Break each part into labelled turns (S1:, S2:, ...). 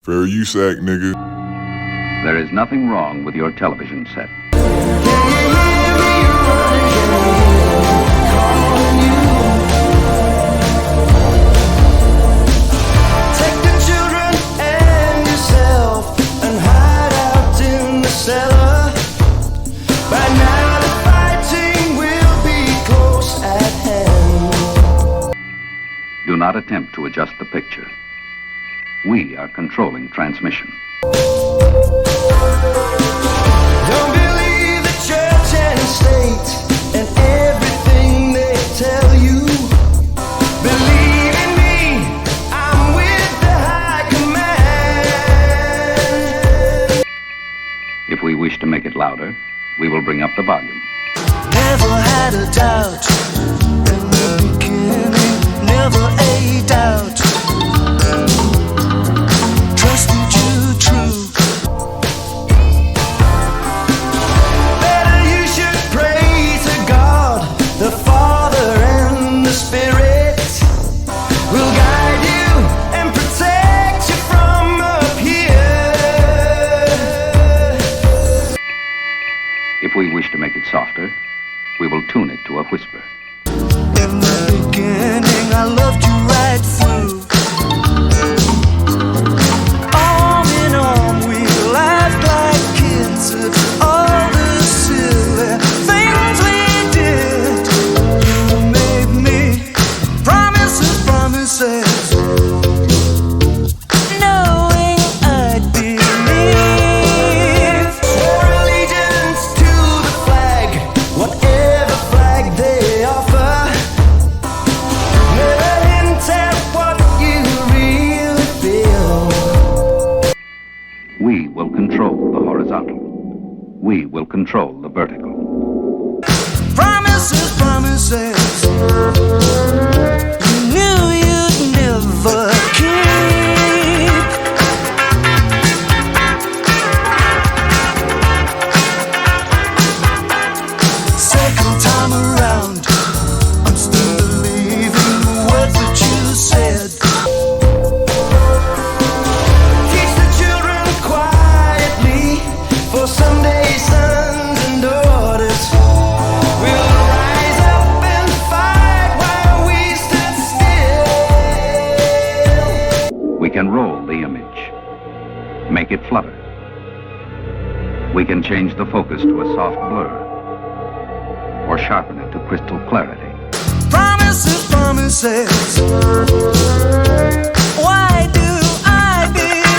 S1: Fair use act, nigga.
S2: There is nothing wrong with your television set.
S3: Take the children and yourself and hide out in the cellar. By now the fighting will be close at hand.
S2: Do not attempt to adjust the picture. We are controlling transmission.
S3: Don't believe the church and state and everything they tell you. Believe in me, I'm with the high command.
S2: If we wish to make it louder, we will bring up the volume.
S3: Never had a doubt in the beginning, never a doubt. Trusted you true. Better you should pray to God, the Father and the Spirit will guide you and protect you from up here.
S2: If we wish to make it softer, we will tune it to a whisper.
S3: In the beginning, I loved you right through. Arm in arm, we laughed like kids at all the silly things we did. You made me promises, promises, knowing I'd believe. Swore allegiance to the flag, whatever flag they offer. Never hint at what you really feel.
S2: We will control the horizontal. We will control the vertical.
S3: Promises, promises, you knew you'd never keep. Second time around, I'm still believing the words that you said. Teach the children quietly, for someday sons and daughters will rise up and fight while we stood still.
S2: We can roll the image, make it flutter. We can change the focus to a soft blur, or sharpen it to crystal clarity.
S3: Promises, promises, why do I believe?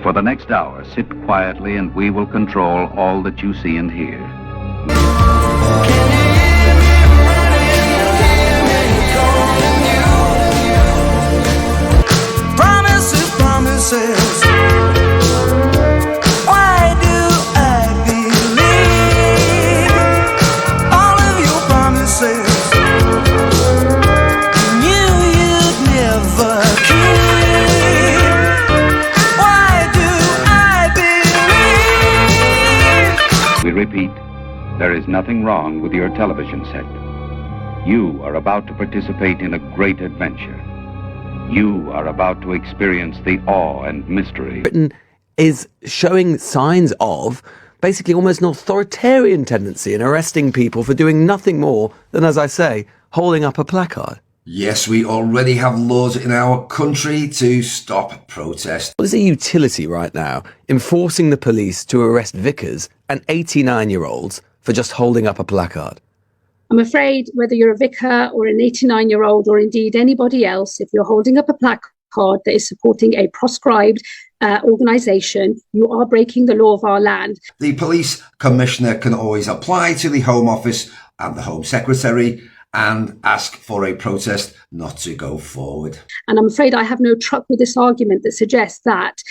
S2: For the next hour, sit quietly and we will control all that you see and hear.
S3: Can you hear me running, calling you? Promises, promises, why do I believe all of your promises? You knew you'd never keep. Why do I believe?
S2: We repeat, there is nothing wrong with your television set. You are about to participate in a great adventure. You are about to experience the awe and mystery.
S4: Britain is showing signs of basically almost an authoritarian tendency in arresting people for doing nothing more than, as I say, holding up a placard.
S5: Yes, we already have laws in our country to stop protest.
S4: There's a utility right now in forcing the police to arrest vicars and 89-year-olds for just holding up a placard.
S6: I'm afraid whether you're a vicar or an 89-year-old or indeed anybody else, if you're holding up a placard that is supporting a proscribed organisation, you are breaking the law of our land.
S5: The police commissioner can always apply to the Home Office and the Home Secretary and ask for a protest not to go forward.
S6: And I'm afraid I have no truck with this argument that suggests that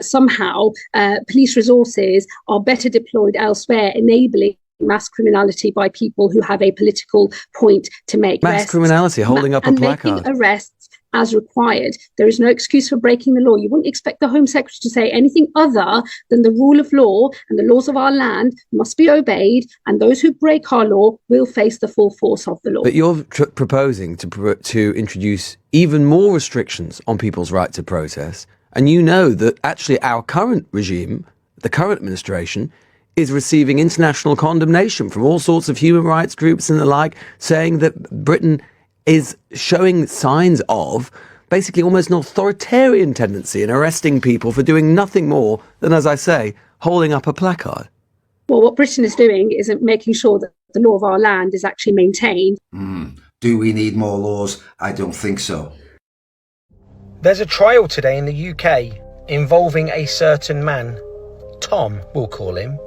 S6: somehow police resources are better deployed elsewhere, enabling mass criminality by people who have a political point to make.
S4: Mass criminality, holding up a placard.
S6: Making arrests as required. There is no excuse for breaking the law. You wouldn't expect the Home Secretary to say anything other than the rule of law and the laws of our land must be obeyed, and those who break our law will face the full force of the law.
S4: But you're proposing to introduce even more restrictions on people's right to protest, and you know that actually our current regime, the current administration, is receiving international condemnation from all sorts of human rights groups and the like, saying that Britain is showing signs of basically almost an authoritarian tendency in arresting people for doing nothing more than, as I say, holding up a placard.
S6: Well, what Britain is doing is making sure that the law of our land is actually maintained.
S5: Do we need more laws? I don't think so.
S1: There's a trial today in the UK involving a certain man. Tom, we'll call him.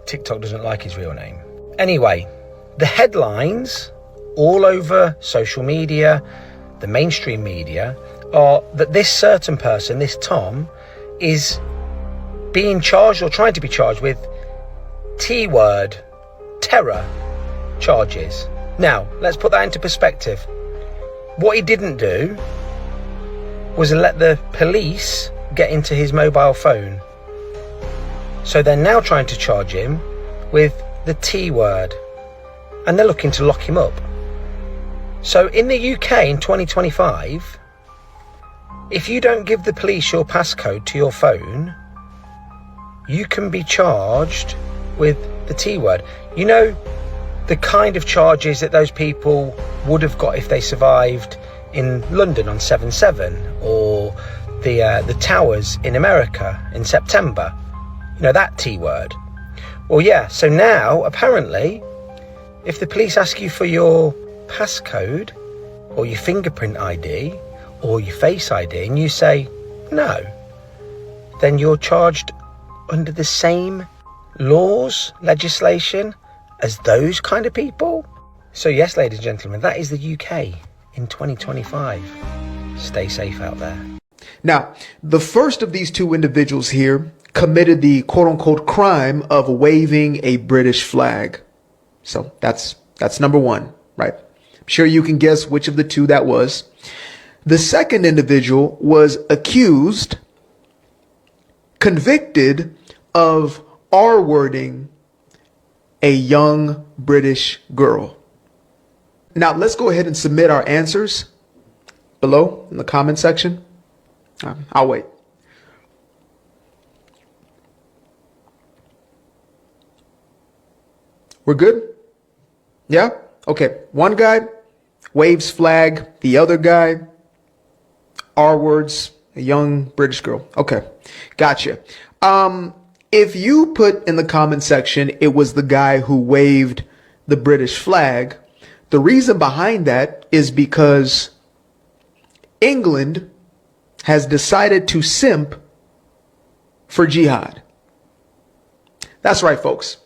S1: TikTok doesn't like his real name. Anyway, the headlines all over social media, the mainstream media, are that this certain person, this Tom, is being charged or trying to be charged with T-word, terror charges. Now, let's put that into perspective. What he didn't do was let the police get into his mobile phone. So they're now trying to charge him with the T-word, and they're looking to lock him up. So in the UK in 2025, if you don't give the police your passcode to your phone, you can be charged with the T-word. You know, the kind of charges that those people would have got if they survived in London on 7/7, or the towers in America in September. You know, that T-word. Well, yeah, so now, apparently, if the police ask you for your passcode, or your fingerprint ID, or your face ID, and you say no, then you're charged under the same laws, legislation, as those kind of people. So yes, ladies and gentlemen, that is the UK in 2025. Stay safe out there.
S7: Now, the first of these two individuals here committed the quote-unquote crime of waving a British flag. So that's number one, right? I'm sure you can guess which of the two that was. The second individual was accused, convicted of R-wording a young British girl. Now, let's go ahead and submit our answers below in the comment section. I'll wait. We're good? Yeah? Okay. One guy waves flag. The other guy, R words, a young British girl. Okay. Gotcha. If you put in the comment section, it was the guy who waved the British flag, the reason behind that is because England has decided to simp for jihad. That's right, folks.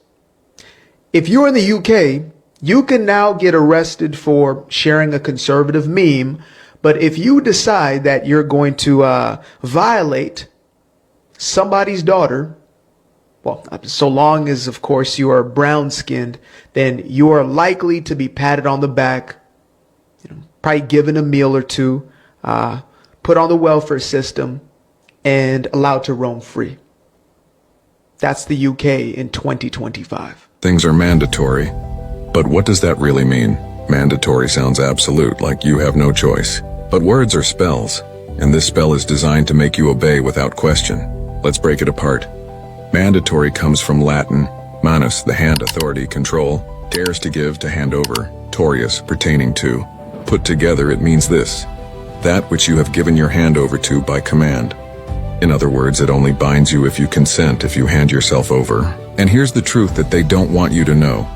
S7: If you're in the UK, you can now get arrested for sharing a conservative meme. But if you decide that you're going to violate somebody's daughter, well, so long as, of course, you are brown skinned, then you are likely to be patted on the back, probably given a meal or two, put on the welfare system, and allowed to roam free. That's the UK in 2025.
S8: Things are mandatory. But what does that really mean? Mandatory sounds absolute, like you have no choice. But words are spells, and this spell is designed to make you obey without question. Let's break it apart. Mandatory comes from Latin, manus, the hand, authority, control, dares to give, to hand over, torius, pertaining to. Put together, it means this: that which you have given your hand over to by command. In other words, it only binds you if you consent, if you hand yourself over. And here's the truth that they don't want you to know.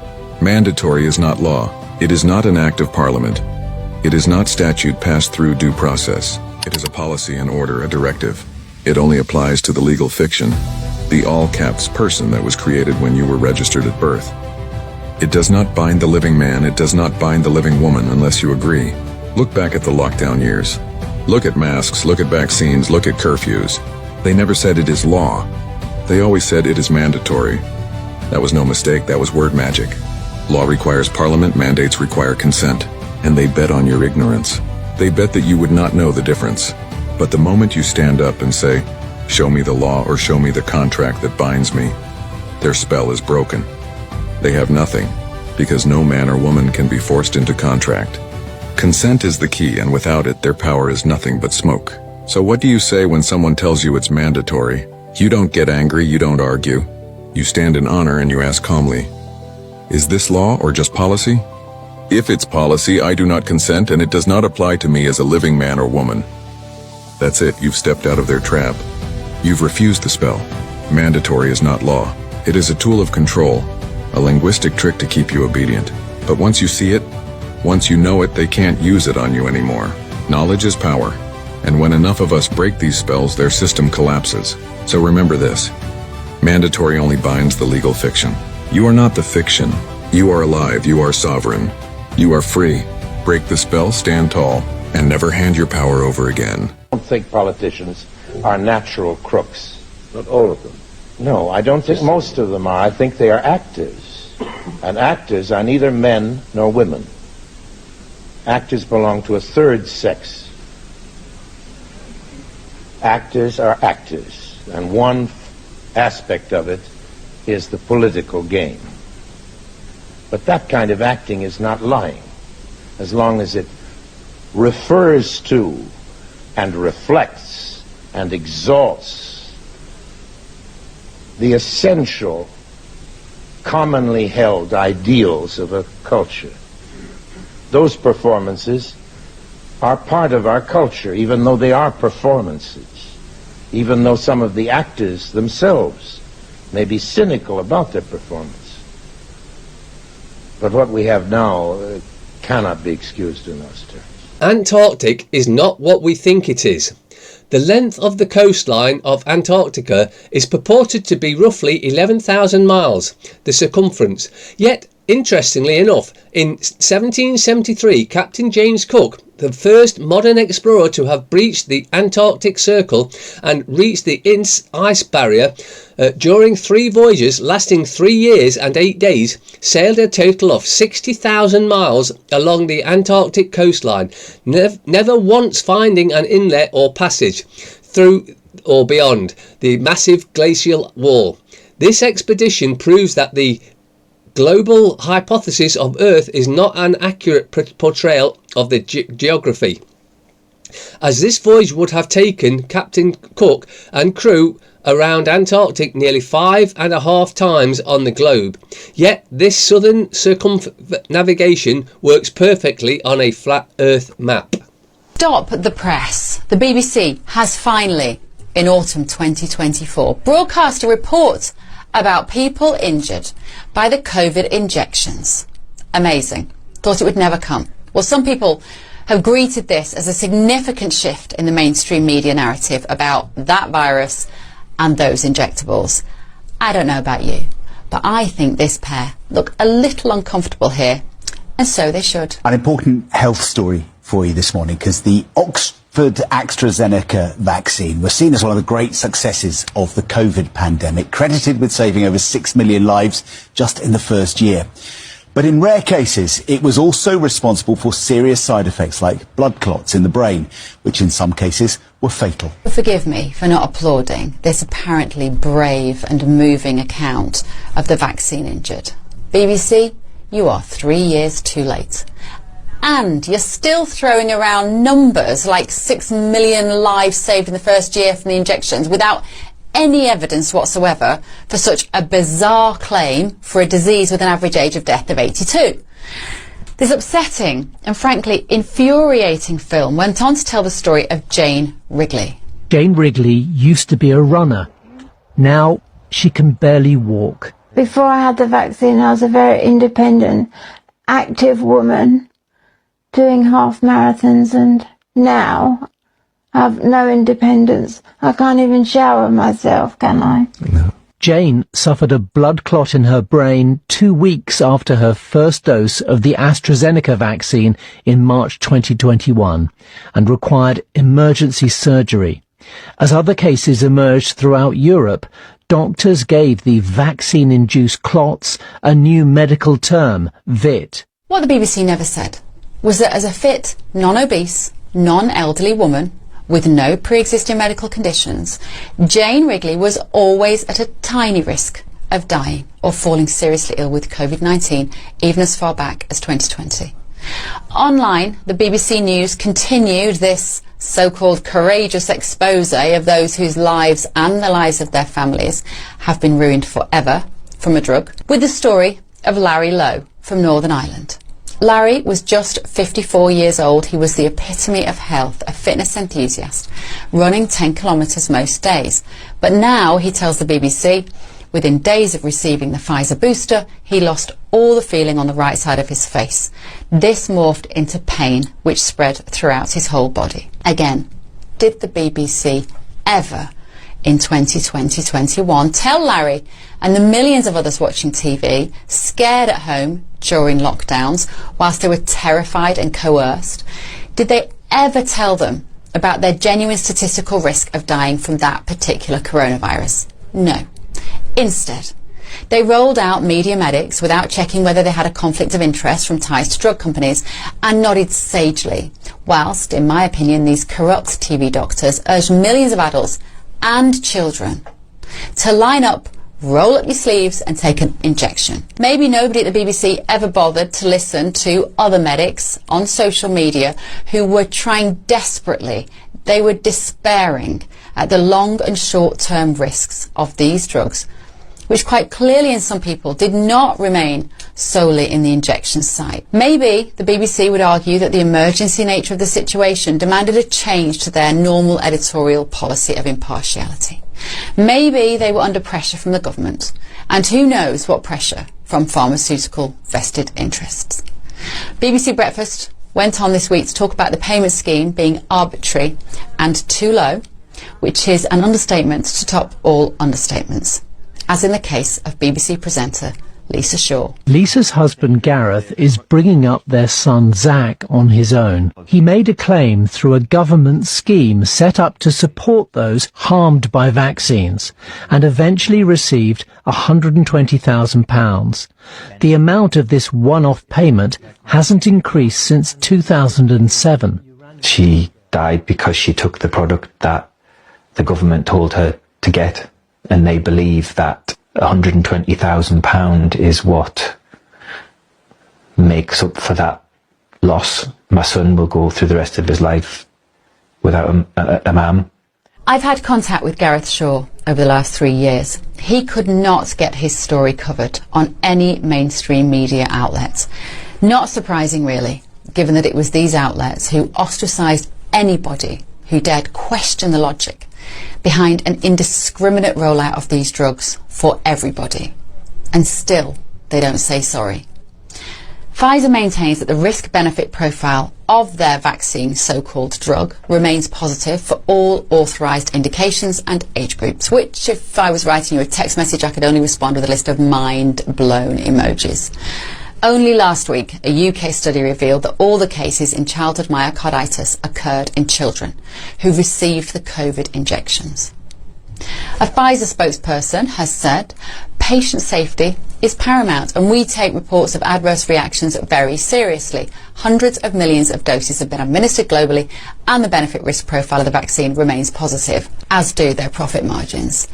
S8: Mandatory is not law. It is not an act of parliament. It is not statute passed through due process. It is a policy and order, a directive. It only applies to the legal fiction, the all-caps person that was created when you were registered at birth. It does not bind the living man, it does not bind the living woman unless you agree. Look back at the lockdown years. Look at masks, look at vaccines, look at curfews. They never said it is law. They always said it is mandatory. That was no mistake, that was word magic. Law requires parliament, mandates require consent. And they bet on your ignorance. They bet that you would not know the difference. But the moment you stand up and say, "Show me the law or show me the contract that binds me," their spell is broken. They have nothing, because no man or woman can be forced into contract. Consent is the key, and without it, their power is nothing but smoke. So what do you say when someone tells you it's mandatory? You don't get angry, you don't argue. You stand in honor and you ask calmly, "Is this law or just policy?" If it's policy, I do not consent, and it does not apply to me as a living man or woman. That's it, you've stepped out of their trap. You've refused the spell. Mandatory is not law. It is a tool of control, a linguistic trick to keep you obedient. But once you see it, once you know it, they can't use it on you anymore. Knowledge is power, and when enough of us break these spells, their system collapses. So remember this. Mandatory only binds the legal fiction. You are not the fiction. You are alive, you are sovereign. You are free. Break the spell, stand tall, and never hand your power over again.
S9: I don't think politicians are natural crooks.
S10: Not all of them.
S9: No, I don't think most of them are. I think they are actors. And actors are neither men nor women. Actors belong to a third sex. Actors are actors, and one aspect of it is the political game. But that kind of acting is not lying, as long as it refers to and reflects and exalts the essential, commonly held ideals of a culture. Those performances are part of our culture, even though they are performances, even though some of the actors themselves may be cynical about their performance. But what we have now cannot be excused in those terms.
S11: Antarctic is not what we think it is. The length of the coastline of Antarctica is purported to be roughly 11,000 miles, the circumference. Yet, interestingly enough, in 1773, Captain James Cook, the first modern explorer to have breached the Antarctic Circle and reached the ice barrier, during 3 voyages lasting 3 years and 8 days, sailed a total of 60,000 miles along the Antarctic coastline, never once finding an inlet or passage through or beyond the massive glacial wall. This expedition proves that the global hypothesis of Earth is not an accurate portrayal of the geography, as this voyage would have taken Captain Cook and crew around Antarctic nearly 5.5 times on the globe. Yet this southern circumnavigation works perfectly on a flat Earth map.
S12: Stop the press. The BBC has finally, in autumn 2024, broadcast a report about people injured by the COVID injections. Amazing. Thought it would never come. Well, some people have greeted this as a significant shift in the mainstream media narrative about that virus and those injectables. I don't know about you, but I think this pair look a little uncomfortable here, and so they should.
S13: An important health story for you this morning, because the Oxford AstraZeneca vaccine was seen as one of the great successes of the COVID pandemic, credited with saving over 6 million lives just in the first year. But in rare cases, it was also responsible for serious side effects like blood clots in the brain, which in some cases were fatal.
S12: Forgive me for not applauding this apparently brave and moving account of the vaccine injured. BBC, you are 3 years too late. And you're still throwing around numbers like 6 million lives saved in the first year from the injections without any evidence whatsoever for such a bizarre claim for a disease with an average age of death of 82. This upsetting and frankly infuriating film went on to tell the story of Jane Wrigley.
S14: Jane Wrigley used to be a runner. Now she can barely walk.
S15: Before I had the vaccine, I was a very independent, active woman, doing half marathons, and now I have no independence. I can't even shower myself, can I?
S14: No. Jane suffered a blood clot in her brain 2 weeks after her first dose of the AstraZeneca vaccine in March 2021 and required emergency surgery. As other cases emerged throughout Europe, doctors gave the vaccine-induced clots a new medical term, VIT.
S12: What the BBC never said was that as a fit, non-obese, non-elderly woman with no pre-existing medical conditions, Jane Wrigley was always at a tiny risk of dying or falling seriously ill with COVID-19, even as far back as 2020. Online, the BBC News continued this so-called courageous expose of those whose lives and the lives of their families have been ruined forever from a drug, with the story of Larry Lowe from Northern Ireland. Larry was just 54 years old. He was the epitome of health, a fitness enthusiast, running 10 kilometres most days. But now, he tells the BBC, within days of receiving the Pfizer booster, he lost all the feeling on the right side of his face. This morphed into pain, which spread throughout his whole body. Again, did the BBC ever, in 2020-21, tell Larry and the millions of others watching TV, scared at home during lockdowns, whilst they were terrified and coerced, did they ever tell them about their genuine statistical risk of dying from that particular coronavirus? No. Instead, they rolled out media medics without checking whether they had a conflict of interest from ties to drug companies, and nodded sagely, whilst, in my opinion, these corrupt TV doctors urged millions of adults and children to line up, roll up your sleeves and take an injection. Maybe nobody at the BBC ever bothered to listen to other medics on social media who were trying desperately, they were despairing at the long and short-term risks of these drugs, which quite clearly in some people did not remain solely in the injection site. Maybe the BBC would argue that the emergency nature of the situation demanded a change to their normal editorial policy of impartiality. Maybe they were under pressure from the government, and who knows what pressure from pharmaceutical vested interests. BBC Breakfast went on this week to talk about the payment scheme being arbitrary and too low, which is an understatement to top all understatements, as in the case of BBC presenter Lisa Shaw.
S14: Lisa's husband Gareth is bringing up their son Zach on his own. He made a claim through a government scheme set up to support those harmed by vaccines and eventually received £120,000. The amount of this one-off payment hasn't increased since 2007.
S10: She died because she took the product that the government told her to get, and they believe that £120,000 is what makes up for that loss. My son will go through the rest of his life without a mum.
S12: I've had contact with Gareth Shaw over the last 3 years. He could not get his story covered on any mainstream media outlets. Not surprising, really, given that it was these outlets who ostracised anybody who dared question the logic behind an indiscriminate rollout of these drugs for everybody. And still, they don't say sorry. Pfizer maintains that the risk-benefit profile of their vaccine, so-called drug, remains positive for all authorised indications and age groups, which, if I was writing you a text message, I could only respond with a list of mind-blown emojis. Only last week, a UK study revealed that all the cases in childhood myocarditis occurred in children who received the COVID injections. A Pfizer spokesperson has said, patient safety is paramount and we take reports of adverse reactions very seriously. Hundreds of millions of doses have been administered globally and the benefit-risk profile of the vaccine remains positive, as do their profit margins.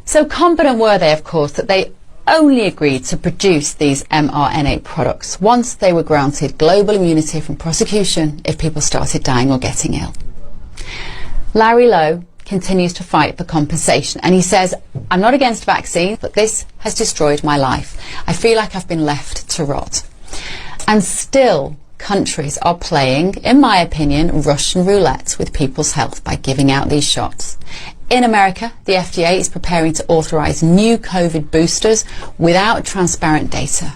S12: So confident were they, of course, that they only agreed to produce these mRNA products once they were granted global immunity from prosecution if people started dying or getting ill. Larry Lowe continues to fight for compensation, and he says, I'm not against vaccines, but this has destroyed my life. I feel like I've been left to rot. And still, countries are playing, in my opinion, Russian roulette with people's health by giving out these shots. In America, the FDA is preparing to authorise new COVID boosters without transparent data.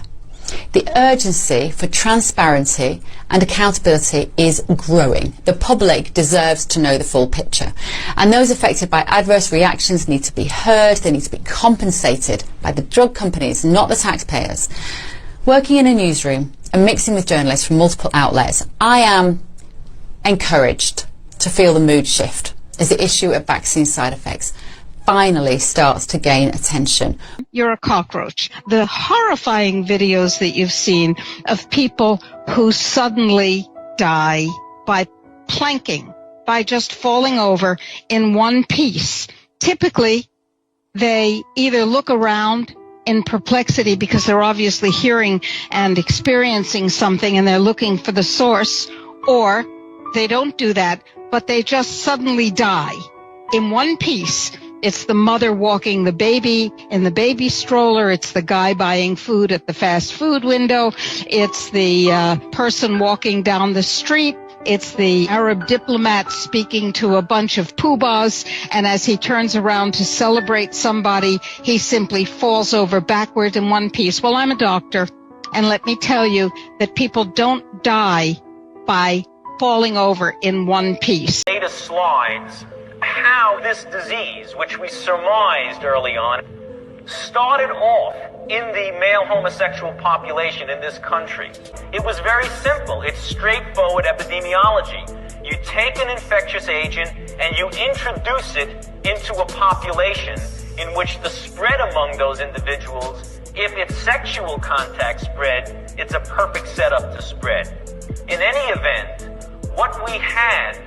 S12: The urgency for transparency and accountability is growing. The public deserves to know the full picture. And those affected by adverse reactions need to be heard. They need to be compensated by the drug companies, not the taxpayers. Working in a newsroom and mixing with journalists from multiple outlets, I am encouraged to feel the mood shift as the issue of vaccine side effects finally starts to gain attention.
S16: You're a cockroach. The horrifying videos that you've seen of people who suddenly die by planking, by just falling over in one piece. Typically, they either look around in perplexity because they're obviously hearing and experiencing something and they're looking for the source, or they don't do that, but they just suddenly die in one piece. It's the mother walking the baby in the baby stroller. It's the guy buying food at the fast food window. It's the person walking down the street. It's the Arab diplomat speaking to a bunch of poobahs, and as he turns around to celebrate somebody, he simply falls over backward in one piece. Well, I'm a doctor, and let me tell you that people don't die by falling over in one piece.
S1: Data slides how this disease, which we surmised early on, started off in the male homosexual population in this country. It was very simple. It's straightforward epidemiology. You take an infectious agent and you introduce it into a population in which the spread among those individuals, if it's sexual contact spread, it's a perfect setup to spread. In any event, what we had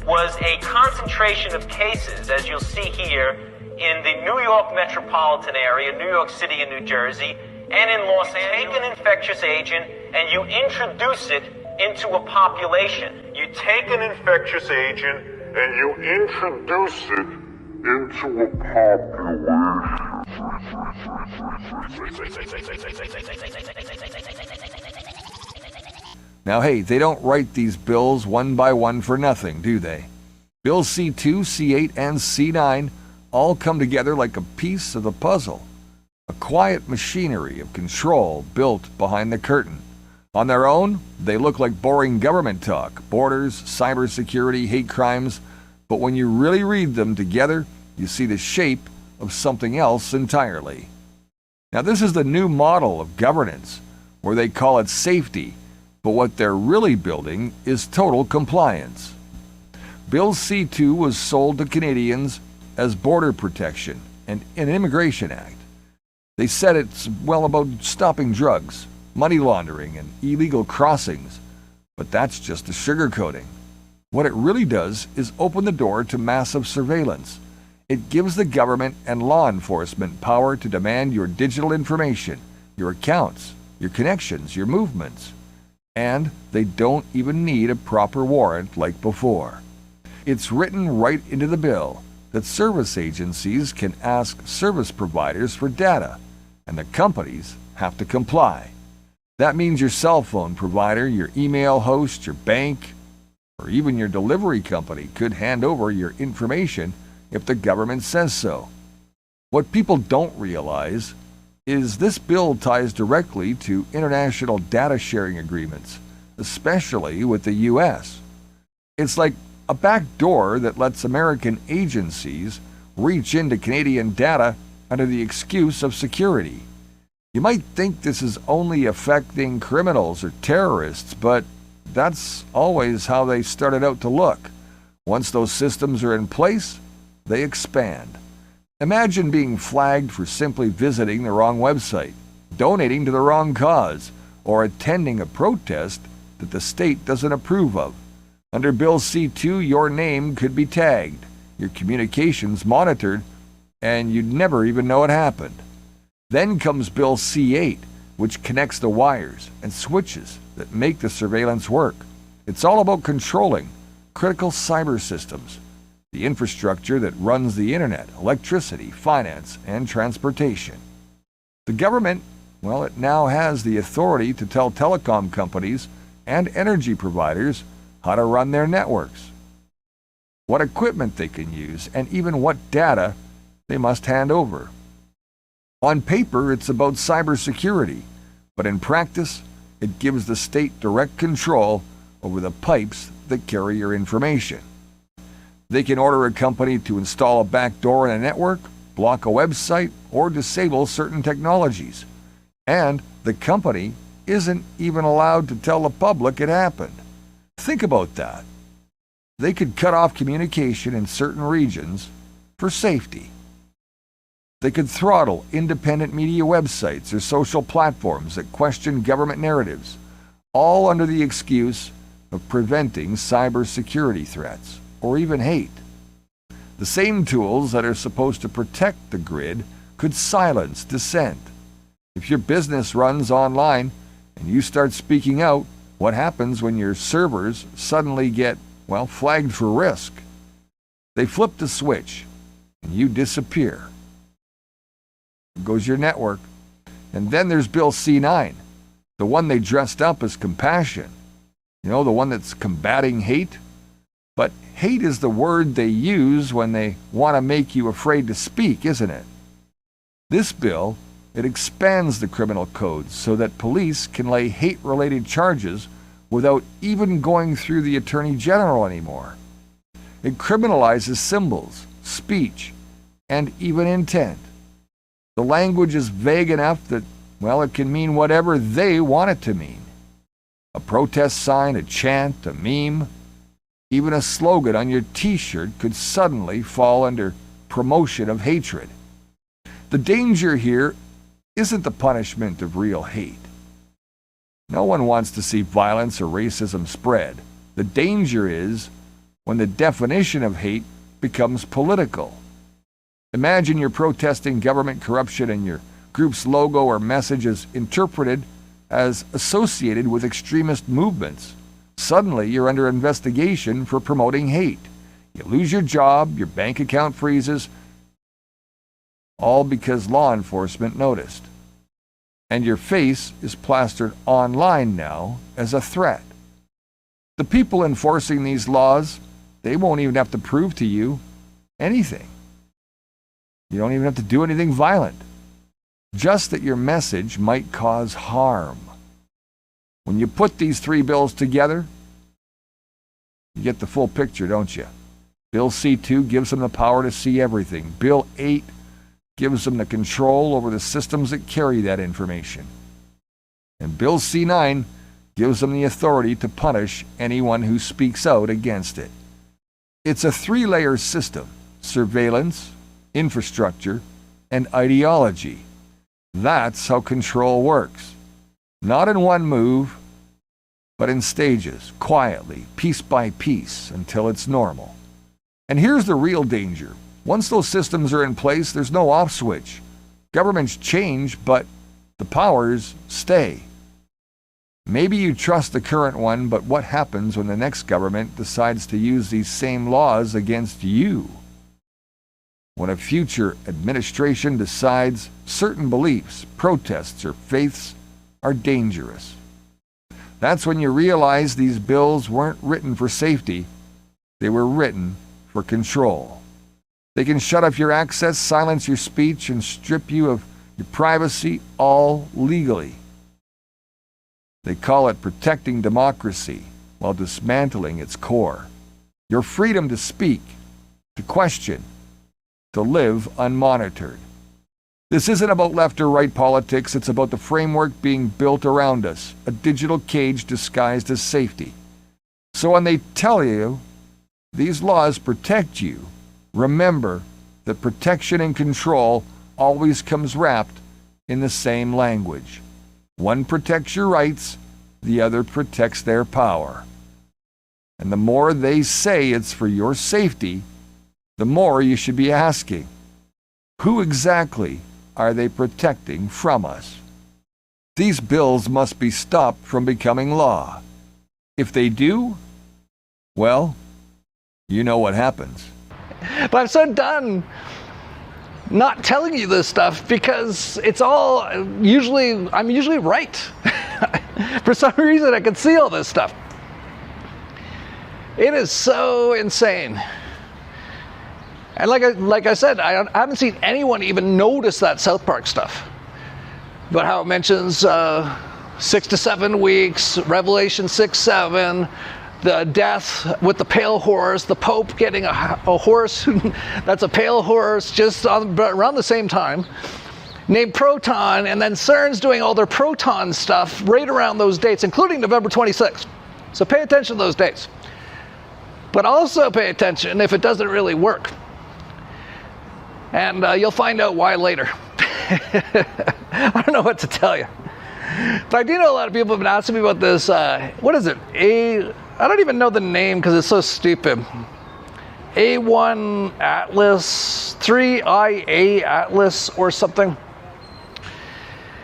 S1: was a concentration of cases, as you'll see here, in the New York metropolitan area, New York City and New Jersey, and in Los Angeles. You take an infectious agent and you introduce it into a population. You take an infectious agent and you introduce it into a
S17: Now, hey, they don't write these bills one by one for nothing, do they? Bills C2, C8, and C9 all come together like a piece of the puzzle. A quiet machinery of control built behind the curtain. On their own, they look like boring government talk, borders, cybersecurity, hate crimes, but when you really read them together, you see the shape of something else entirely. Now, this is the new model of governance, where they call it safety, but what they're really building is total compliance. Bill C2 was sold to Canadians as border protection and an immigration act. They said it's, well, about stopping drugs, money laundering, and illegal crossings, but that's just the sugarcoating. What it really does is open the door to massive surveillance. It gives the government and law enforcement power to demand your digital information, your accounts, your connections, your movements. And they don't even need a proper warrant like before. It's written right into the bill that service agencies can ask service providers for data, and the companies have to comply. That means your cell phone provider, your email host, your bank, or even your delivery company could hand over your information if the government says so. What people don't realize is this bill ties directly to international data sharing agreements, especially with the U.S. It's like a back door that lets American agencies reach into Canadian data under the excuse of security. You might think this is only affecting criminals or terrorists, but that's always how they started out to look. Once those systems are in place, they expand. Imagine being flagged for simply visiting the wrong website, donating to the wrong cause, or attending a protest that the state doesn't approve of. Under Bill C2, your name could be tagged, your communications monitored, and you'd never even know it happened. Then comes Bill C8, which connects the wires and switches that make the surveillance work. It's all about controlling critical cyber systems, the infrastructure that runs the internet, electricity, finance, and transportation. The government, well, it now has the authority to tell telecom companies and energy providers how to run their networks, what equipment they can use, and even what data they must hand over. On paper, it's about cybersecurity, but in practice, it gives the state direct control over the pipes that carry your information. They can order a company to install a backdoor in a network, block a website, or disable certain technologies. And the company isn't even allowed to tell the public it happened. Think about that. They could cut off communication in certain regions for safety. They could throttle independent media websites or social platforms that question government narratives, all under the excuse of preventing cybersecurity threats or even hate. The same tools that are supposed to protect the grid could silence dissent. If your business runs online and you start speaking out, what happens when your servers suddenly get, flagged for risk? They flip the switch and you disappear. There goes your network. And then there's Bill C9, the one they dressed up as compassion. The one that's combating hate. But hate is the word they use when they want to make you afraid to speak, isn't it? This bill, it expands the criminal code so that police can lay hate-related charges without even going through the Attorney General anymore. It criminalizes symbols, speech, and even intent. The language is vague enough that, it can mean whatever they want it to mean. A protest sign, a chant, a meme, even a slogan on your t-shirt could suddenly fall under promotion of hatred. The danger here isn't the punishment of real hate. No one wants to see violence or racism spread. The danger is when the definition of hate becomes political. Imagine you're protesting government corruption and your group's logo or message is interpreted as associated with extremist movements. Suddenly, you're under investigation for promoting hate. You lose your job, your bank account freezes, all because law enforcement noticed. And your face is plastered online now as a threat. The people enforcing these laws, they won't even have to prove to you anything. You don't even have to do anything violent. Just that your message might cause harm. When you put these three bills together, you get the full picture, don't you? Bill C2 gives them the power to see everything. Bill 8 gives them the control over the systems that carry that information. And Bill C9 gives them the authority to punish anyone who speaks out against it. It's a three-layer system: surveillance, infrastructure, and ideology. That's how control works. Not in one move, but in stages, quietly, piece by piece, until it's normal. And here's the real danger. Once those systems are in place, there's no off switch. Governments change, but the powers stay. Maybe you trust the current one, but what happens when the next government decides to use these same laws against you? When a future administration decides certain beliefs, protests, or faiths are dangerous. That's when you realize these bills weren't written for safety. They were written for control. They can shut off your access, silence your speech, and strip you of your privacy, all legally. They call it protecting democracy while dismantling its core. Your freedom to speak, to question, to live unmonitored. This isn't about left or right politics, it's about the framework being built around us, a digital cage disguised as safety. So when they tell you these laws protect you, remember that protection and control always comes wrapped in the same language. One protects your rights, the other protects their power. And the more they say it's for your safety, the more you should be asking, who exactly are they protecting from us? These bills must be stopped from becoming law. If they do, well, you know what happens.
S18: But I'm so done not telling you this stuff because it's all I'm usually right. For some reason I can see all this stuff. It is so insane. And like I said, I haven't seen anyone even notice that South Park stuff. But how it mentions 6 to 7 weeks, Revelation 6:7, the death with the pale horse, the Pope getting a horse that's a pale horse just around the same time, named Proton, and then CERN's doing all their Proton stuff right around those dates, including November 26th. So pay attention to those dates. But also pay attention if it doesn't really work. And you'll find out why later. I don't know what to tell you. But I do know a lot of people have been asking me about this, what is it? I don't even know the name because it's so stupid. A1 Atlas, 3IA Atlas or something.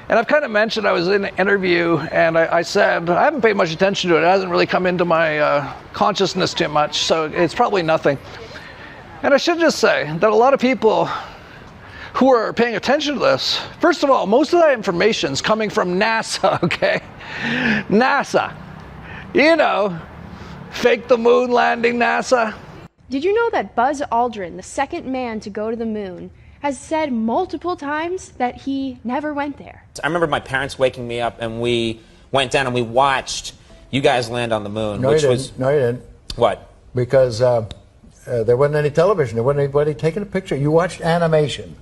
S18: And I've kind of mentioned, I was in an interview and I said, I haven't paid much attention to it. It hasn't really come into my consciousness too much, so it's probably nothing. And I should just say that a lot of people who are paying attention to this, first of all, most of that information is coming from NASA, okay? NASA. You know, fake the moon landing NASA.
S19: Did you know that Buzz Aldrin, the second man to go to the moon, has said multiple times that he never went there?
S20: I remember my parents waking me up and we went down and we watched you guys land on the moon.
S21: No, you didn't. No, you didn't.
S20: What?
S21: Because there wasn't any television. There wasn't anybody taking a picture. You watched animation.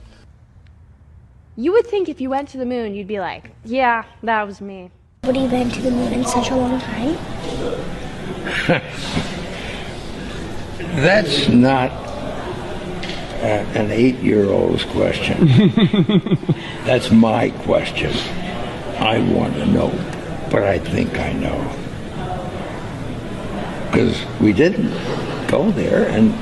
S19: You would think if you went to the moon, you'd be like, yeah, that was me.
S22: Would he been to the moon in such a long time?
S23: That's not an 8-year-old's question. That's my question. I want to know, but I think I know. Because we didn't go there, and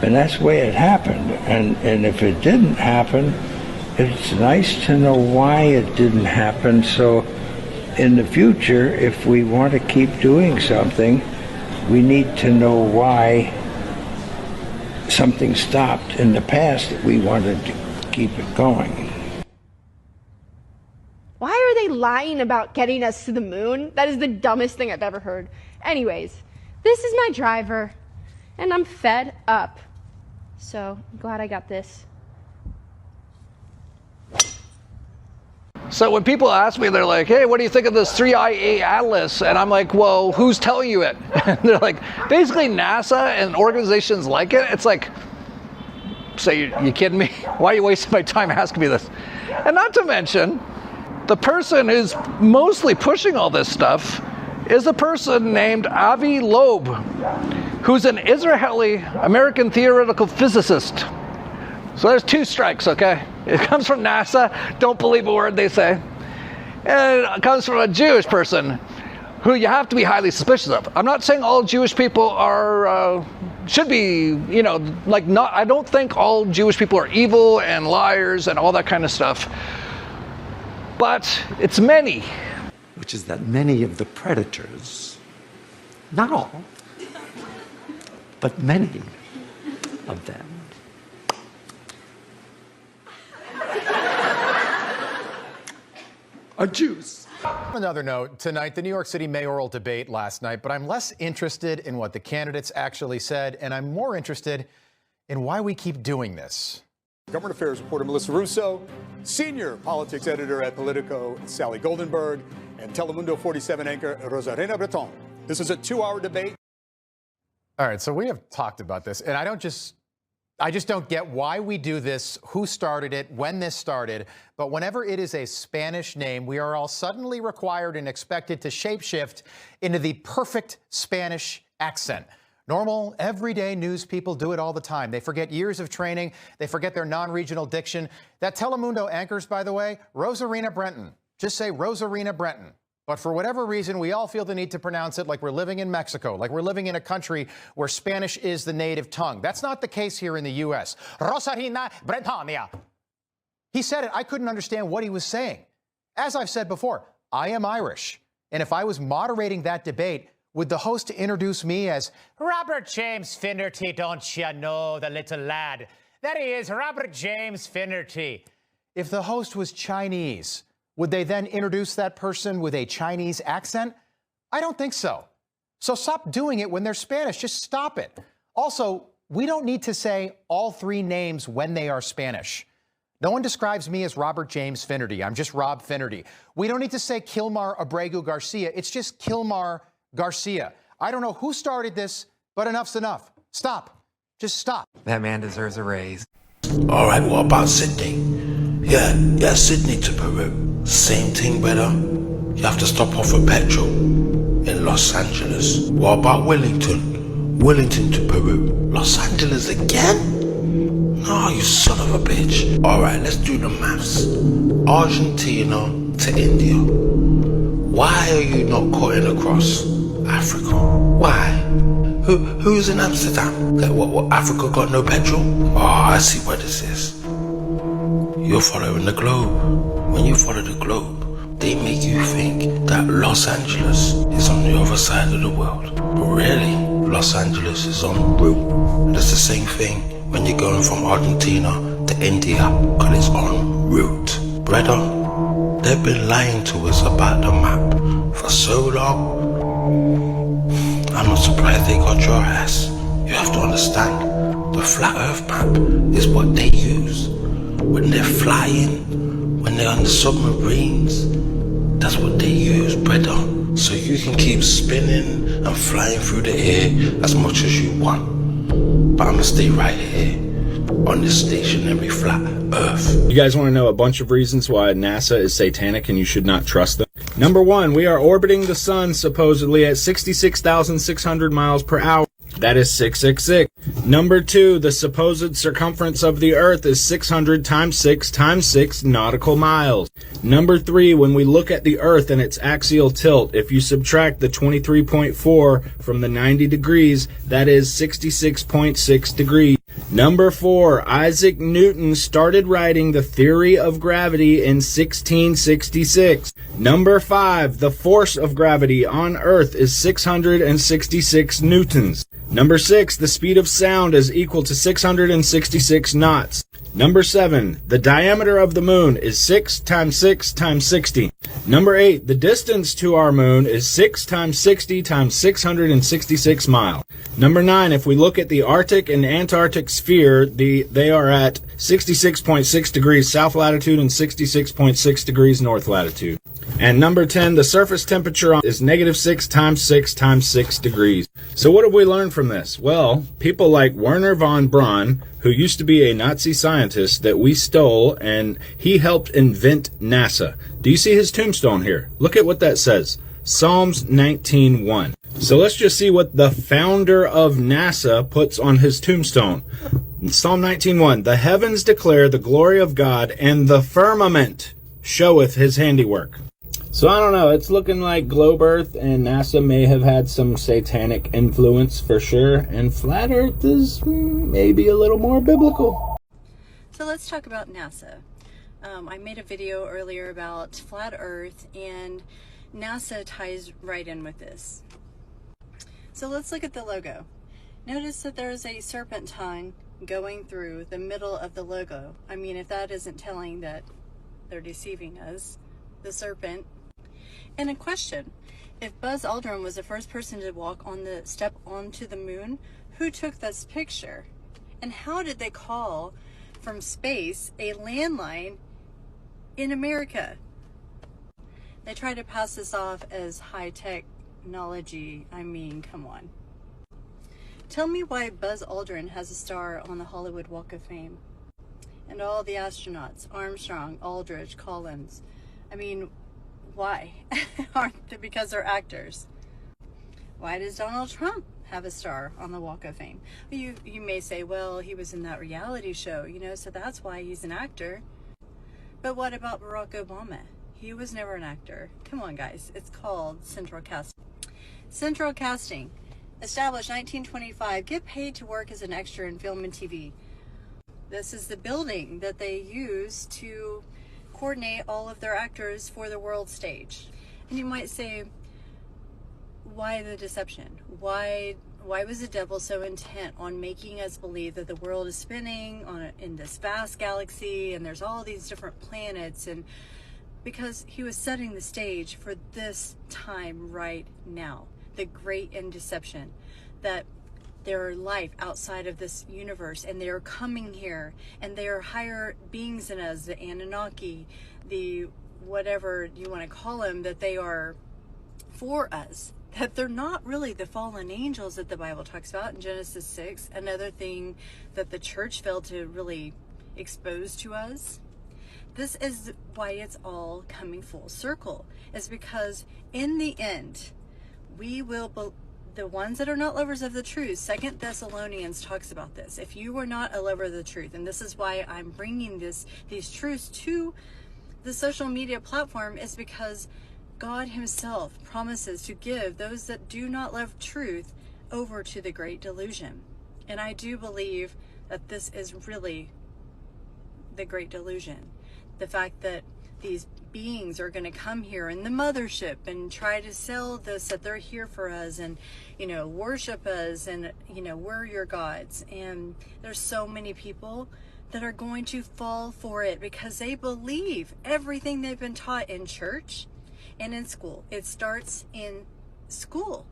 S23: that's the way it happened. And if it didn't happen, it's nice to know why it didn't happen, so in the future, if we want to keep doing something, we need to know why something stopped in the past that we wanted to keep it going.
S19: Why are they lying about getting us to the moon? That is the dumbest thing I've ever heard. Anyways, this is my driver, and I'm fed up. So I'm glad I got this.
S18: So when people ask me, they're like, hey, what do you think of this 3IA Atlas? And I'm like, well, who's telling you it? And they're like, basically NASA and organizations like it. It's like, so you kidding me? Why are you wasting my time asking me this? And not to mention, the person who's mostly pushing all this stuff is a person named Avi Loeb, who's an Israeli-American theoretical physicist. So there's 2 strikes, okay? It comes from NASA, don't believe a word they say. And it comes from a Jewish person who you have to be highly suspicious of. I'm not saying all Jewish people are, should be, you know, like not, I don't think all Jewish people are evil and liars and all that kind of stuff. But it's many.
S24: Which is that many of the predators, not all, but many of them, are Jews.
S25: On another note, tonight, the New York City mayoral debate last night, but I'm less interested in what the candidates actually said, and I'm more interested in why we keep doing this.
S26: Government Affairs reporter Melissa Russo, senior politics editor at Politico, Sally Goldenberg, and Telemundo 47 anchor Rosarena Breton. This is a 2-hour debate.
S25: All right, so we have talked about this, and I just don't get why we do this, who started it, when this started, but whenever it is a Spanish name, we are all suddenly required and expected to shapeshift into the perfect Spanish accent. Normal, everyday news people do it all the time. They forget years of training. They forget their non-regional diction. That Telemundo anchors, by the way, Rosarena Brenton. Just say Rosarena Brenton. But for whatever reason, we all feel the need to pronounce it like we're living in Mexico, like we're living in a country where Spanish is the native tongue. That's not the case here in the U.S. Rosarena Britannia. He said it. I couldn't understand what he was saying. As I've said before, I am Irish. And if I was moderating that debate, would the host introduce me as Robert James Finnerty, don't you know, the little lad? That he is, Robert James Finnerty. If the host was Chinese, would they then introduce that person with a Chinese accent? I don't think so. So stop doing it when they're Spanish. Just stop it. Also, we don't need to say all 3 names when they are Spanish. No one describes me as Robert James Finnerty. I'm just Rob Finnerty. We don't need to say Kilmar Abregu Garcia. It's just Kilmar Garcia. I don't know who started this, but enough's enough. Stop. Just stop.
S27: That man deserves a raise.
S28: All right, what about Sydney? Yeah, Sydney to Peru. Same thing, brother. You have to stop off for petrol in Los Angeles. What about Wellington? Wellington to Peru. Los Angeles again? No, you son of a bitch. All right, let's do the maths. Argentina to India. Why are you not cutting across Africa. Why? Who's in Amsterdam? What, Africa got no petrol? Oh, I see what this is. You're following the globe. When you follow the globe, they make you think that Los Angeles is on the other side of the world. But really, Los Angeles is en route. And it's the same thing when you're going from Argentina to India, because it's en route. Brother, they've been lying to us about the map for so long. I'm not surprised they got your ass. You have to understand, the flat earth map is what they use. When they're flying, when they're on the submarines, that's what they use, brother. So you can keep spinning and flying through the air as much as you want. But I'm gonna stay right here on this stationary flat earth.
S2: You guys want to know a bunch of reasons why NASA is satanic and you should not trust them? Number one, we are orbiting the sun supposedly at 66,600 miles per hour. That is 666. Number two, the supposed circumference of the Earth is 600 times 6 times 6 nautical miles. Number three, when we look at the Earth and its axial tilt, if you subtract the 23.4 from the 90 degrees, that is 66.6 degrees. Number four, Isaac Newton started writing the theory of gravity in 1666. Number five, the force of gravity on Earth is 666 newtons. Number six, the speed of sound is equal to 666 knots. Number seven, the diameter of the moon is 6 times 6 times 60. Number eight, the distance to our moon is 6 times 60 times 666 miles. Number nine, if we look at the Arctic and Antarctic sphere, they are at 66.6 degrees south latitude and 66.6 degrees north latitude. And number 10, the surface temperature is -6 times 6 times 6 degrees. So what have we learned from this? Well, people like Werner von Braun, who used to be a Nazi scientist that we stole, and he helped invent NASA. Do you see his tombstone here? Look at what that says. Psalms 19:1. So let's just see what the founder of NASA puts on his tombstone. Psalm 19:1. The heavens declare the glory of God, and the firmament showeth his handiwork. So I don't know, it's looking like Globe Earth and NASA may have had some satanic influence for sure, and Flat Earth is maybe a little more biblical.
S3: So let's talk about NASA. I made a video earlier about Flat Earth, and NASA ties right in with this. So let's look at the logo. Notice that there's a serpentine going through the middle of the logo. I mean, if that isn't telling that they're deceiving us, the serpent. And a question, if Buzz Aldrin was the first person to walk on the step onto the moon, who took this picture? And how did they call from space a landline in America? They try to pass this off as high technology. I mean, come on. Tell me why Buzz Aldrin has a star on the Hollywood Walk of Fame. And all the astronauts, Armstrong, Aldrich, Collins. I mean, why? Aren't they because they're actors? Why does Donald Trump have a star on the Walk of Fame? You may say, well, he was in that reality show, you know, so that's why he's an actor. But what about Barack Obama? He was never an actor. Come on, guys. It's called central casting. Central casting. Established 1925. Get paid to work as an extra in film and TV. This is the building that they use to coordinate all of their actors for the world stage. And you might say, why the deception? Why was the devil so intent on making us believe that the world is spinning in this vast galaxy and there's all these different planets? And because he was setting the stage for this time right now, the great end deception, that there are life outside of this universe and they are coming here and they are higher beings than us, the Anunnaki, the whatever you want to call them, that they are for us, that they're not really the fallen angels that the Bible talks about in Genesis 6, another thing that the church failed to really expose to us. This is why it's all coming full circle, is because in the end, we will the ones that are not lovers of the truth, 2 Thessalonians talks about this. If you are not a lover of the truth, and this is why I'm bringing these truths to the social media platform, is because God himself promises to give those that do not love truth over to the great delusion. And I do believe that this is really the great delusion. The fact that these beings are going to come here in the mothership and try to sell this, that they're here for us and, worship us and, we're your gods. And there's so many people that are going to fall for it because they believe everything they've been taught in church and in school. It starts in school.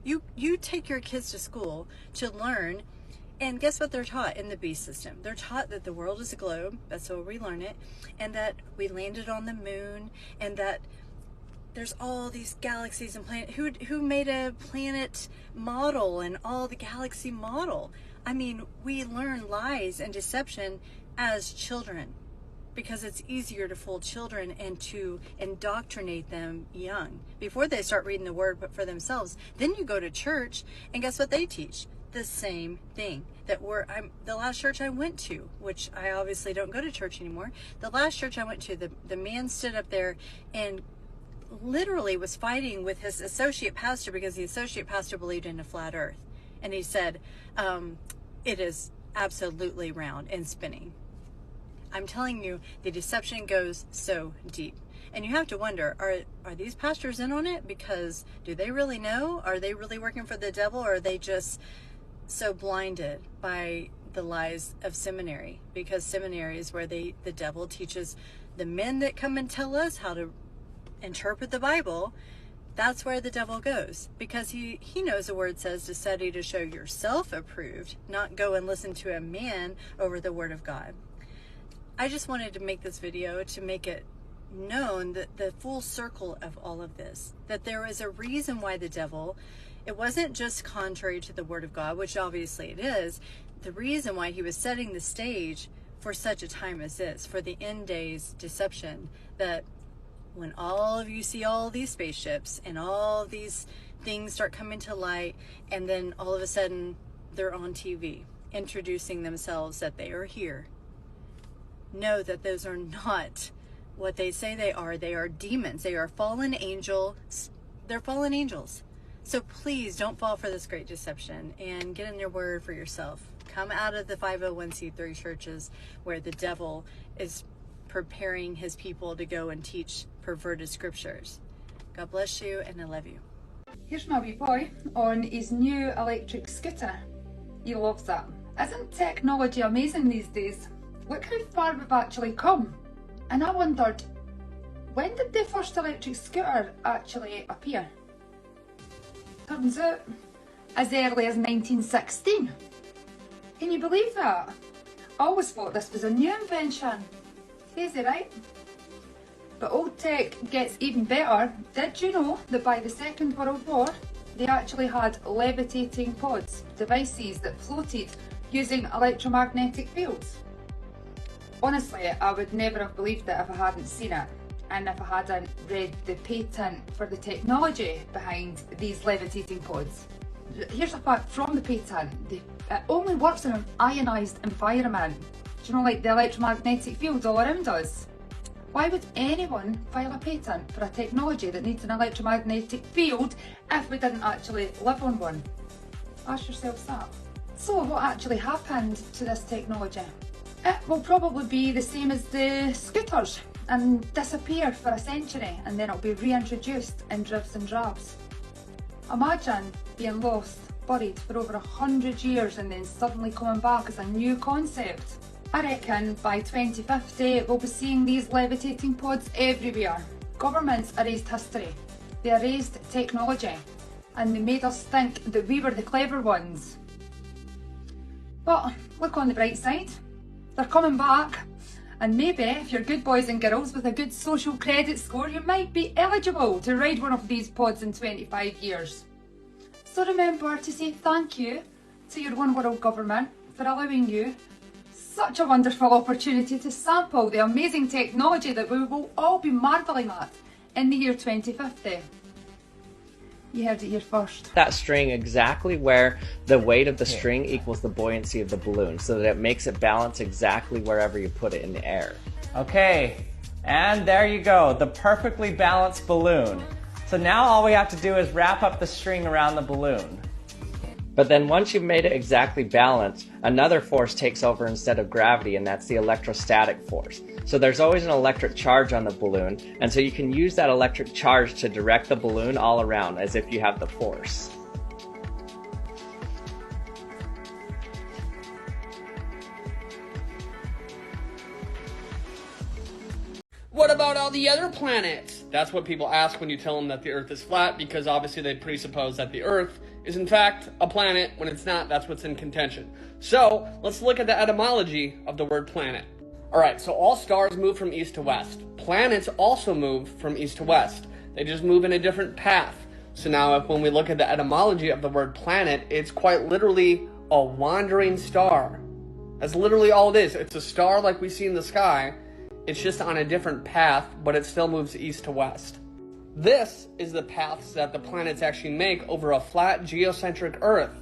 S3: You take your kids to school to learn, and guess what they're taught in the beast system? They're taught that the world is a globe, that's where we learn it, and that we landed on the moon, and that there's all these galaxies and planets. Who made a planet model and all the galaxy model? I mean, we learn lies and deception as children because it's easier to fool children and to indoctrinate them young before they start reading the word but for themselves. Then you go to church and guess what they teach? The same thing. The last church I went to, which I obviously don't go to church anymore, the last church I went to, the man stood up there and literally was fighting with his associate pastor because the associate pastor believed in a flat earth. And he said, it is absolutely round and spinning. I'm telling you, the deception goes so deep. And you have to wonder, are these pastors in on it? Because do they really know? Are they really working for the devil? Or are they just so blinded by the lies of seminary? Because seminary is where the devil teaches the men that come and tell us how to interpret the Bible. That's where the devil goes, because he knows the word says to study to show yourself approved, not go and listen to a man over the word of God. I just wanted to make this video to make it known that the full circle of all of this, that there is a reason why the devil, it wasn't just contrary to the word of God, which obviously it is, the reason why he was setting the stage for such a time as this, for the end days deception, that when all of you see all these spaceships and all these things start coming to light, and then all of a sudden they're on TV introducing themselves that they are here, know that those are not what they say they are. They are demons. They are fallen angels. They're fallen angels. So please don't fall for this great deception and get in your word for yourself. Come out of the 501c3 churches where the devil is preparing his people to go and teach perverted scriptures. God bless you, and I love you.
S4: Here's my wee boy on his new electric scooter. He loves that. Isn't technology amazing these days? Look how far we've actually come. And I wondered, when did the first electric scooter actually appear? Turns out, as early as 1916. Can you believe that? I always thought this was a new invention. Crazy, right? But old tech gets even better. Did you know that by the Second World War, they actually had levitating pods, devices that floated using electromagnetic fields? Honestly, I would never have believed it if I hadn't seen it, and if I hadn't read the patent for the technology behind these levitating pods. Here's a fact from the patent. It only works in an ionised environment. Do you know, like the electromagnetic fields all around us? Why would anyone file a patent for a technology that needs an electromagnetic field if we didn't actually live on one? Ask yourselves that. So what actually happened to this technology? It will probably be the same as the scooters and disappear for a century, and then it'll be reintroduced in dribs and drabs. Imagine being lost, buried for over 100 years and then suddenly coming back as a new concept. I reckon by 2050 we'll be seeing these levitating pods everywhere. Governments erased history, they erased technology, and they made us think that we were the clever ones. But look on the bright side. They're coming back, and maybe if you're good boys and girls with a good social credit score, you might be eligible to ride one of these pods in 25 years. So remember to say thank you to your one world government for allowing you such a wonderful opportunity to sample the amazing technology that we will all be marvelling at in the year 2050. You heard it here first.
S5: That string exactly where the weight of the string equals the buoyancy of the balloon, so that it makes it balance exactly wherever you put it in the air.
S6: Okay,
S5: And there you go, the perfectly balanced balloon. So now all we have to do is wrap up the string around the balloon. But then once you've made it exactly balanced, another force takes over instead of gravity, and that's the electrostatic force. So there's always an electric charge on the balloon, and so you can use that electric charge to direct the balloon all around as if you have the force.
S6: What about all the other planets? That's what people ask when you tell them that the Earth is flat, because obviously they presuppose that the Earth is in fact a planet when it's not. That's what's in contention. So let's look at the etymology of the word planet. Alright, so all stars move from east to west. Planets also move from east to west. They just move in a different path. So now when we look at the etymology of the word planet, it's quite literally a wandering star. That's literally all it is. It's a star like we see in the sky. It's just on a different path, but it still moves east to west. This is the paths that the planets actually make over a flat geocentric Earth.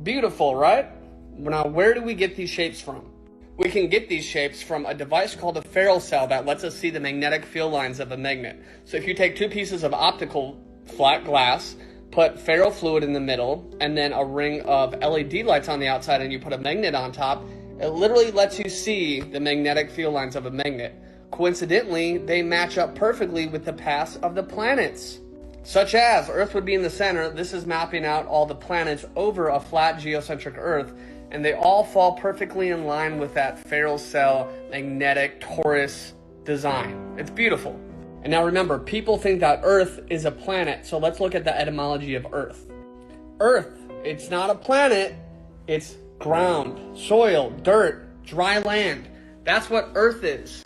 S6: Beautiful, right? Now, where do we get these shapes from? We can get these shapes from a device called a ferrule cell that lets us see the magnetic field lines of a magnet. So if you take two pieces of optical flat glass, put ferrule fluid in the middle, and then a ring of LED lights on the outside, and you put a magnet on top, it literally lets you see the magnetic field lines of a magnet. Coincidentally, they match up perfectly with the paths of the planets. Such as, Earth would be in the center. This is mapping out all the planets over a flat geocentric Earth, and they all fall perfectly in line with that ferrule cell magnetic torus design. It's beautiful. And now remember, people think that Earth is a planet, so let's look at the etymology of Earth. Earth, it's not a planet, it's ground, soil, dirt, dry land. That's what Earth is.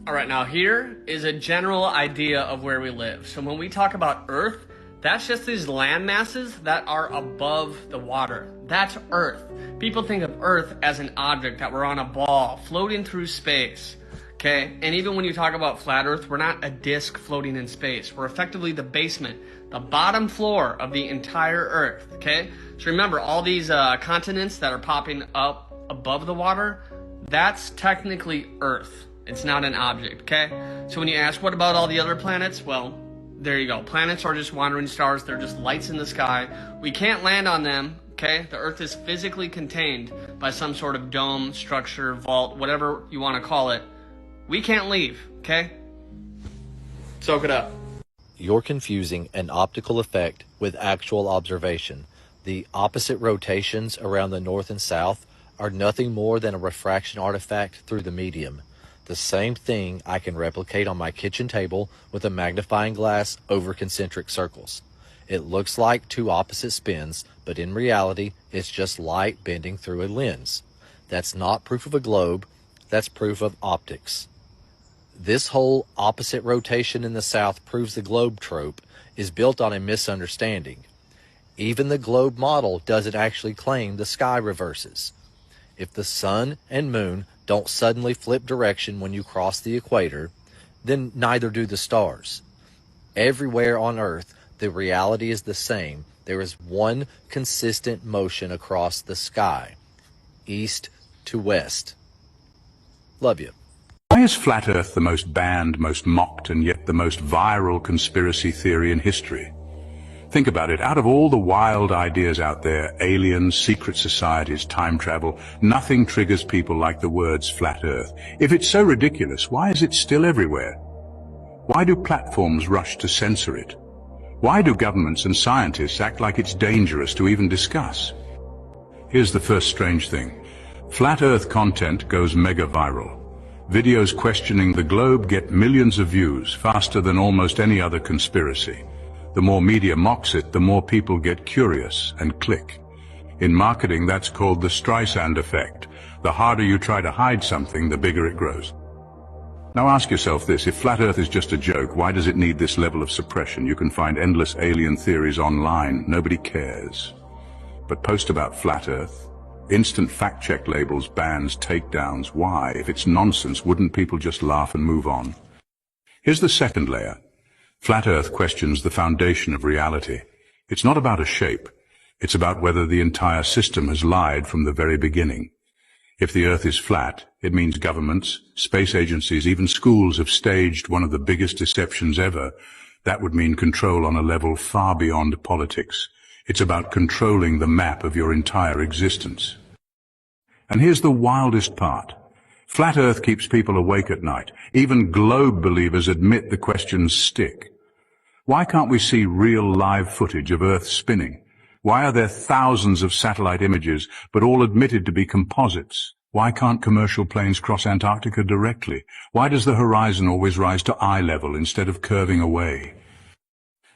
S6: All right, now here is a general idea of where we live. So when we talk about Earth, that's just these land masses that are above the water. That's Earth. People think of Earth as an object, that we're on a ball floating through space. Okay, and even when you talk about flat Earth, we're not a disk floating in space. We're effectively the basement, the bottom floor of the entire Earth. Okay, so remember all these continents that are popping up above the water, that's technically Earth. It's not an object. Okay, so when you ask what about all the other planets, well, there you go. Planets are just wandering stars. They're just lights in the sky. We can't land on them. Okay, the Earth is physically contained by some sort of dome, structure, vault, whatever you want to call it. We can't leave, okay? Soak it up.
S7: You're confusing an optical effect with actual observation. The opposite rotations around the north and south are nothing more than a refraction artifact through the medium. The same thing I can replicate on my kitchen table with a magnifying glass over concentric circles. It looks like two opposite spins, but in reality, it's just light bending through a lens. That's not proof of a globe, that's proof of optics. This whole opposite rotation in the south proves the globe trope is built on a misunderstanding. Even the globe model doesn't actually claim the sky reverses. If the sun and moon don't suddenly flip direction when you cross the equator, then neither do the stars. Everywhere on Earth, the reality is the same. There is one consistent motion across the sky, east to west. Love you.
S8: Why is Flat Earth the most banned, most mocked, and yet the most viral conspiracy theory in history? Think about it. Out of all the wild ideas out there, aliens, secret societies, time travel, nothing triggers people like the words Flat Earth. If it's so ridiculous, why is it still everywhere? Why do platforms rush to censor it? Why do governments and scientists act like it's dangerous to even discuss? Here's the first strange thing. Flat Earth content goes mega viral. Videos questioning the globe get millions of views, faster than almost any other conspiracy. The more media mocks it, the more people get curious and click. In marketing, that's called the Streisand effect. The harder you try to hide something, the bigger it grows. Now ask yourself this, if Flat Earth is just a joke, why does it need this level of suppression? You can find endless alien theories online, nobody cares. But post about Flat Earth, instant fact-check labels, bans, takedowns. Why? If it's nonsense, wouldn't people just laugh and move on? Here's the second layer. Flat Earth questions the foundation of reality. It's not about a shape. It's about whether the entire system has lied from the very beginning. If the Earth is flat, It means governments, space agencies, even schools have staged one of the biggest deceptions ever. That would mean control on a level far beyond politics. It's about controlling the map of your entire existence. And here's the wildest part. Flat Earth keeps people awake at night. Even globe believers admit the questions stick. Why can't we see real live footage of Earth spinning? Why are there thousands of satellite images, but all admitted to be composites? Why can't commercial planes cross Antarctica directly? Why does the horizon always rise to eye level instead of curving away?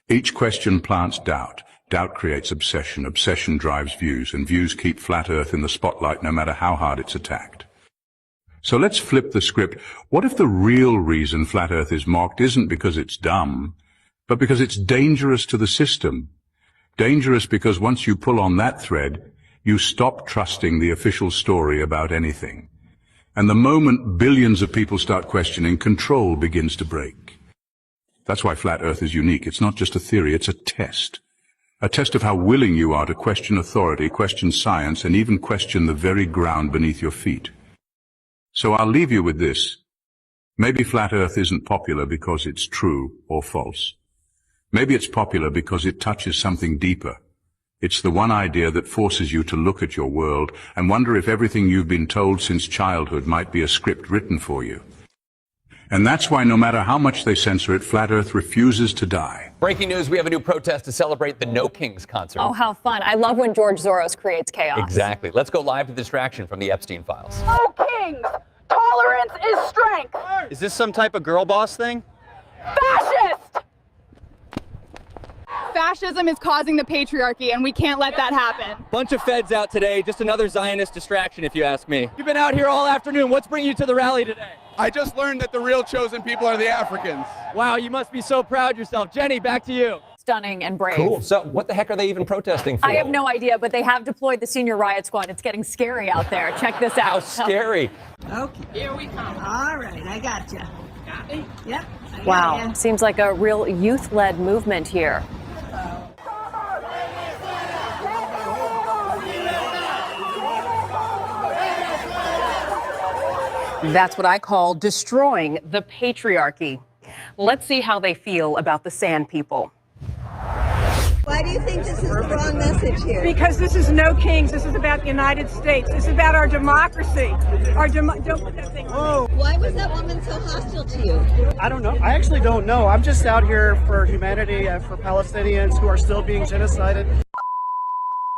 S8: Each question plants doubt. Doubt creates obsession. Obsession drives views, and views keep Flat Earth in the spotlight no matter how hard it's attacked. So let's flip the script. What if the real reason Flat Earth is mocked isn't because it's dumb, but because it's dangerous to the system? Dangerous because once you pull on that thread, you stop trusting the official story about anything. And the moment billions of people start questioning, control begins to break. That's why Flat Earth is unique. It's not just a theory, it's a test. A test of how willing you are to question authority, question science, and even question the very ground beneath your feet. So I'll leave you with this. Maybe Flat Earth isn't popular because it's true or false. Maybe it's popular because it touches something deeper. It's the one idea that forces you to look at your world and wonder if everything you've been told since childhood might be a script written for you. And that's why no matter how much they censor it, Flat Earth refuses to die.
S9: Breaking news, we have a new protest to celebrate the No Kings concert.
S10: Oh, how fun. I love when George Soros creates chaos.
S9: Exactly. Let's go live to the distraction from the Epstein files.
S11: Oh, kings! Tolerance is strength!
S12: Is this some type of girl boss thing?
S11: Fascist! Fascism is causing the patriarchy, and we can't let that happen.
S9: Bunch of feds out today, just another Zionist distraction if you ask me. You've been out here all afternoon. What's bringing you to the rally today?
S12: I just learned that the real chosen people are the Africans.
S9: Wow, you must be so proud yourself. Jenny, back to you.
S10: Stunning and brave.
S9: Cool. So what the heck are they even protesting for?
S10: I have no idea, but they have deployed the senior riot squad. It's getting scary out there. Check this out.
S9: How scary.
S13: Okay, here we come. All right, I got you. Got me? Yep.
S10: Wow, seems like a real youth-led movement here. That's what I call destroying the patriarchy. Let's see how they feel about the Sand People.
S14: Why do you think this is the wrong message here?
S13: Because this is no kings. This is about the United States. This is about our democracy. Don't put that thing on me.
S14: Why was that woman so hostile to you?
S12: I don't know. I actually don't know. I'm just out here for humanity and for Palestinians who are still being genocided.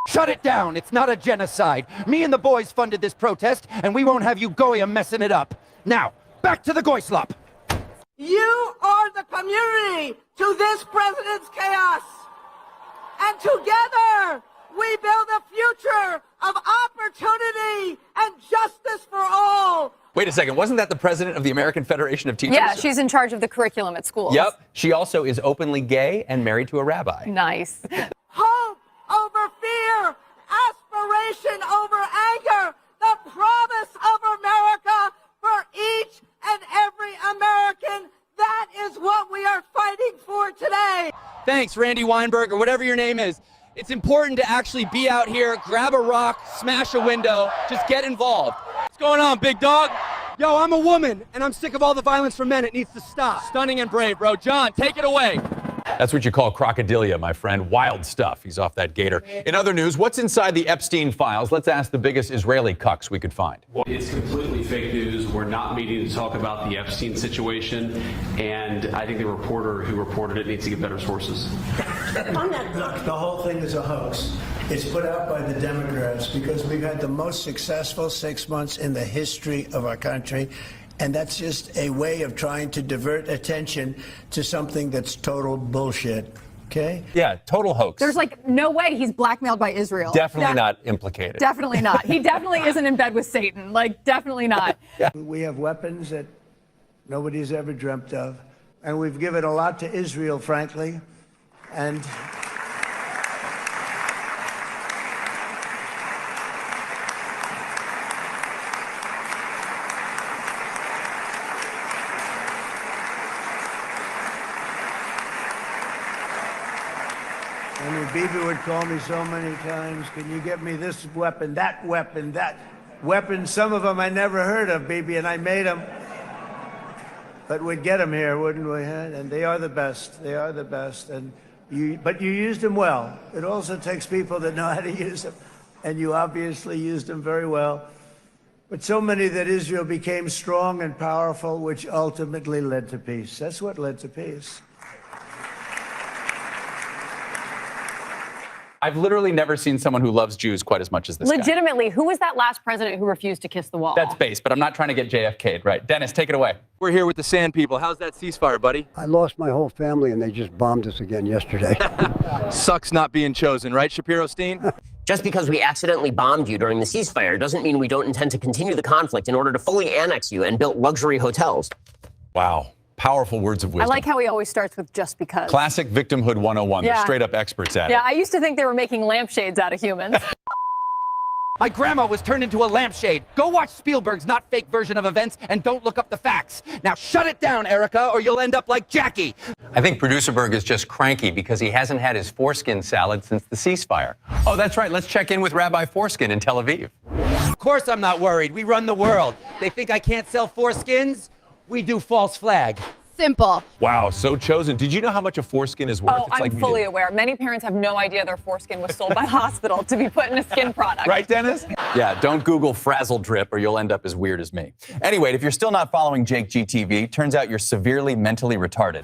S9: Shut it down. It's not a genocide. Me and the boys funded this protest, and we won't have you Goya messing it up. Now, back to the Goyslop.
S13: You are the community to this president's chaos. And together, we build a future of opportunity and justice for all.
S9: Wait a second. Wasn't that the president of the American Federation of Teachers?
S10: Yeah, she's in charge of the curriculum at schools.
S9: Yep. She also is openly gay and married to a rabbi.
S10: Nice.
S13: Hope over fear, aspiration over anger, the promise of America for each and every American. That is what we are fighting for today.
S9: Thanks, Randy Weinberg, or whatever your name is. It's important to actually be out here, grab a rock, smash a window, just get involved. What's going on, big dog? Yo, I'm a woman, and I'm sick of all the violence from men. It needs to stop. Stunning and brave, bro. John, take it away. That's what you call crocodilia, my friend. Wild stuff. He's off that gator. In other news, what's inside the Epstein files? Let's ask the biggest Israeli cucks we could find.
S15: Well, it's completely fake news. We're not meeting to talk about the Epstein situation, and I think the reporter who reported it needs to get better sources.
S27: Look, the whole thing is a hoax. It's put out by the Democrats because we've had the most successful 6 months in the history of our country. And that's just a way of trying to divert attention to something that's total bullshit. Okay?
S9: Yeah, total hoax.
S10: There's like no way he's blackmailed by Israel.
S9: Definitely not implicated.
S10: Definitely not. He definitely isn't in bed with Satan. Like, definitely not.
S27: Yeah. We have weapons that nobody's ever dreamt of. And we've given a lot to Israel, frankly. And I mean, Bibi would call me so many times, can you get me this weapon, that weapon, that? weapons, some of them I never heard of, Bibi, and I made them. But we'd get them here, wouldn't we? Huh? And they are the best. They are the best. But you used them well. It also takes people that know how to use them. And you obviously used them very well. But so many that Israel became strong and powerful, which ultimately led to peace. That's what led to peace.
S1: I've literally never seen someone who loves Jews quite as much as this guy.
S10: Legitimately, who was that last president who refused to kiss the wall?
S1: That's base, but I'm not trying to get JFK'd, right? Dennis, take it away.
S9: We're here with the Sand People. How's that ceasefire, buddy?
S16: I lost my whole family and they just bombed us again yesterday.
S9: Sucks not being chosen, right, Shapiro Steen?
S17: Just because we accidentally bombed you during the ceasefire doesn't mean we don't intend to continue the conflict in order to fully annex you and build luxury hotels.
S19: Wow. Powerful words of wisdom.
S11: I like how he always starts with just because.
S19: Classic victimhood 101.
S11: Yeah.
S19: They're straight up experts at it.
S11: Yeah, I used to think they were making lampshades out of humans.
S9: My grandma was turned into a lampshade. Go watch Spielberg's not fake version of events and don't look up the facts. Now shut it down, Erica, or you'll end up like Jackie.
S20: I think Producer Berg is just cranky because he hasn't had his foreskin salad since the ceasefire. Oh, that's right. Let's check in with Rabbi Foreskin in Tel Aviv.
S9: Of course I'm not worried. We run the world. They think I can't sell foreskins? We do false flag.
S11: Simple.
S19: Wow, so chosen. Did you know how much a foreskin is worth?
S10: Oh, I'm fully aware. Many parents have no idea their foreskin was sold by the hospital to be put in a skin product.
S19: Right, Dennis?
S20: Yeah, don't Google frazzle drip or you'll end up as weird as me. Anyway, if you're still not following Jake GTV, turns out you're severely mentally retarded.